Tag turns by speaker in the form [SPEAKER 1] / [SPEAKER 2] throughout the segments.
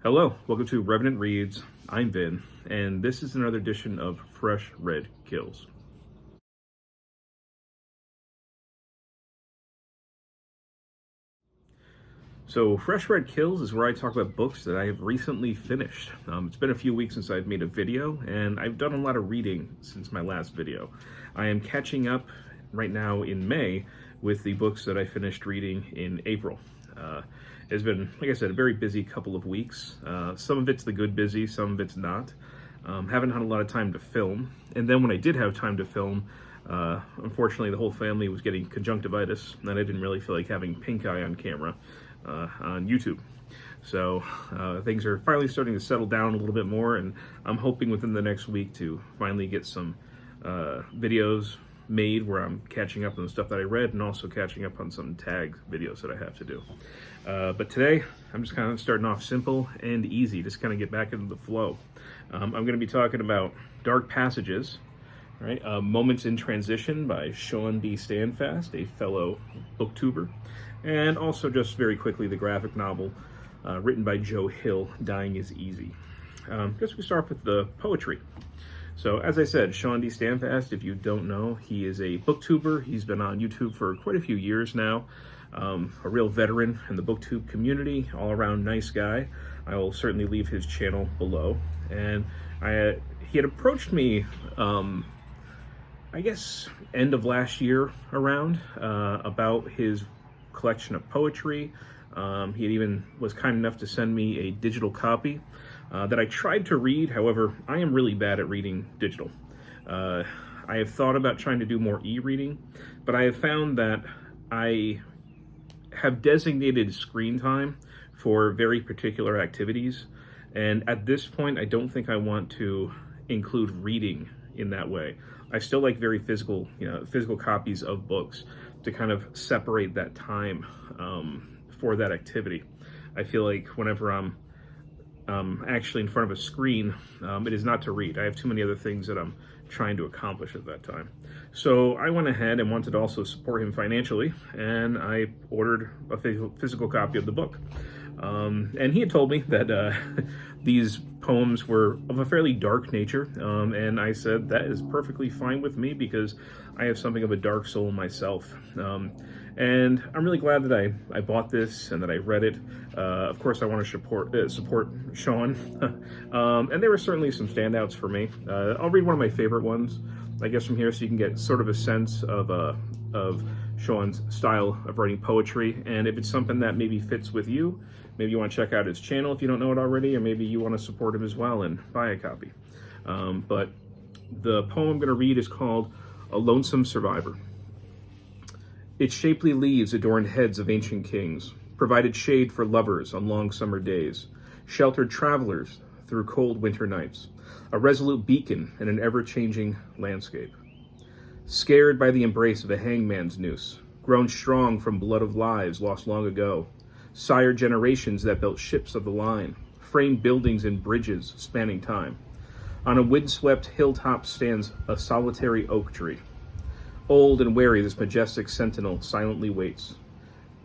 [SPEAKER 1] Hello, welcome to Revenant Reads. I'm Vin, and this is another edition of Fresh Red Kills. So, Fresh Red Kills is where I talk about books that I have recently finished. It's been a few weeks since I've made a video, and I've done a lot of reading since my last video. I am catching up right now in May with the books that I finished reading in April. It's been, like I said, a very busy couple of weeks. Some of it's the good busy, some of it's not. Haven't had a lot of time to film. And then when I did have time to film, unfortunately the whole family was getting conjunctivitis, and I didn't really feel like having pink eye on camera on YouTube. So things are finally starting to settle down a little bit more, and I'm hoping within the next week to finally get some videos made where I'm catching up on the stuff that I read and also catching up on some tag videos that I have to do. But today, I'm just kind of starting off simple and easy, just kind of get back into the flow. I'm going to be talking about Dark Passages, right? Moments in Transition by Shawn Standfast, a fellow booktuber, and also just very quickly the graphic novel written by Joe Hill, Dying is Easy. I guess we start off with the poetry. So, as I said, Shawn Standfast, if you don't know, he is a booktuber. He's been on YouTube for quite a few years now. A real veteran in the booktube community, all-around nice guy. I will certainly leave his channel below. And he had approached me, I guess, end of last year around, about his collection of poetry. He even was kind enough to send me a digital copy that I tried to read. However, I am really bad at reading digital. I have thought about trying to do more e-reading, but I have found that I have designated screen time for very particular activities, and at this point I don't think I want to include reading in that way. I still like very physical copies of books to kind of separate that time for that activity. I feel like whenever I'm actually in front of a screen, it is not to read. I have too many other things that I'm trying to accomplish at that time. So I went ahead and wanted to also support him financially, and I ordered a physical copy of the book. And he had told me that these poems were of a fairly dark nature, and I said that is perfectly fine with me because I have something of a dark soul myself. And I'm really glad that I bought this and that I read it. Of course, I want to support Shawn, and there were certainly some standouts for me. I'll read one of my favorite ones, I guess, from here, so you can get sort of a sense of Shawn's style of writing poetry, and if it's something that maybe fits with you, maybe you want to check out his channel if you don't know it already, or maybe you want to support him as well and buy a copy. But the poem I'm going to read is called A Lonesome Survivor. Its shapely leaves adorned heads of ancient kings, provided shade for lovers on long summer days, sheltered travelers through cold winter nights, a resolute beacon in an ever-changing landscape. Scared by the embrace of a hangman's noose, grown strong from blood of lives lost long ago, sired generations that built ships of the line, framed buildings and bridges spanning time. On a windswept hilltop stands a solitary oak tree. Old and wary, this majestic sentinel silently waits.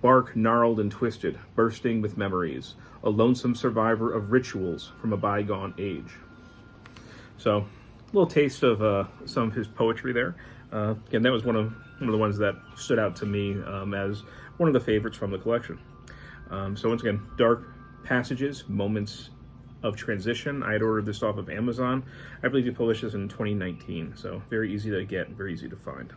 [SPEAKER 1] Bark gnarled and twisted, bursting with memories, a lonesome survivor of rituals from a bygone age. So, a little taste of some of his poetry there. Again, that was one of the ones that stood out to me as one of the favorites from the collection. So once again, Dark Passages, Moments of Transition. I had ordered this off of Amazon. I believe he published this in 2019, so very easy to get, very easy to find.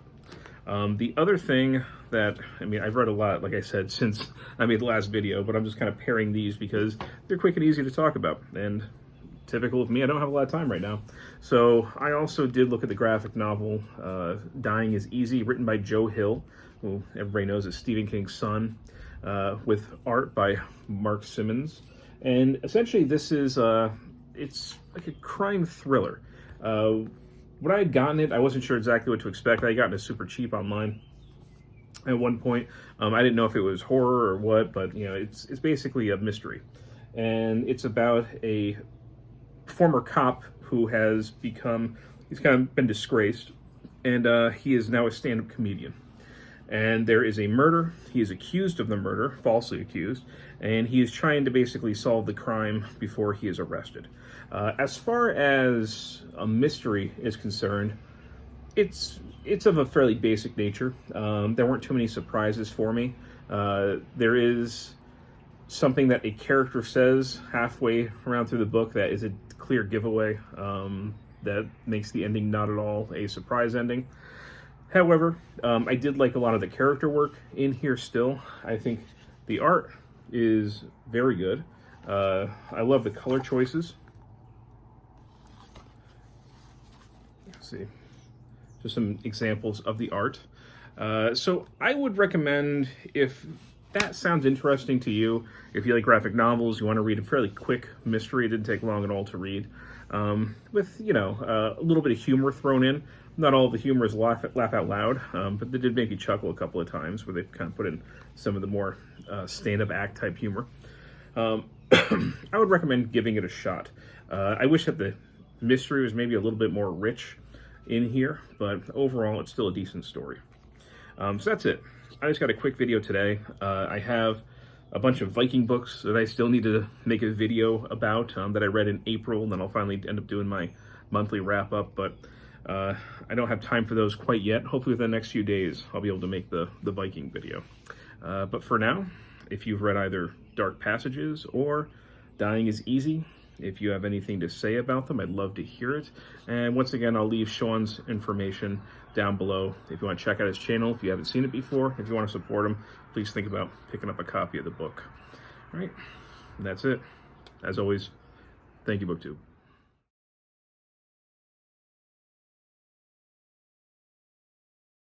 [SPEAKER 1] The other thing that, I've read a lot, like I said, since I made the last video, but I'm just kind of pairing these because they're quick and easy to talk about, and typical of me, I don't have a lot of time right now. So I also did look at the graphic novel, Dying is Easy, written by Joe Hill, who everybody knows is Stephen King's son, with art by Mark Simmons. And essentially this is, it's like a crime thriller. When I had gotten it, I wasn't sure exactly what to expect. I had gotten it super cheap online at one point. I didn't know if it was horror or what, but it's basically a mystery. And it's about a former cop who has he's kind of been disgraced, and he is now a stand-up comedian. and there is a murder. He is accused of the murder, falsely accused, and he is trying to basically solve the crime before he is arrested. As far as a mystery is concerned, it's of a fairly basic nature. There weren't too many surprises for me. There is something that a character says halfway around through the book that is a clear giveaway, that makes the ending not at all a surprise ending. However, I did like a lot of the character work in here still. I think the art is very good. I love the color choices. Let's see. Just some examples of the art. So I would recommend, if that sounds interesting to you, if you like graphic novels, you want to read a fairly quick mystery, it didn't take long at all to read, with, you know, a little bit of humor thrown in. Not all of the humor is laugh out loud, but they did make you chuckle a couple of times where they kind of put in some of the more stand-up act type humor. I would recommend giving it a shot. I wish that the mystery was maybe a little bit more rich in here, but overall it's still a decent story. So that's it. I just got a quick video today. I have a bunch of Viking books that I still need to make a video about, that I read in April, and then I'll finally end up doing my monthly wrap-up, but I don't have time for those quite yet. Hopefully within the next few days I'll be able to make the Viking video. But for now, if you've read either Dark Passages or Dying is Easy, if you have anything to say about them, I'd love to hear it. And once again, I'll leave Shawn's information down below if you want to check out his channel, if you haven't seen it before. If you want to support him, please think about picking up a copy of the book. All right, that's it. As always, thank you, BookTube.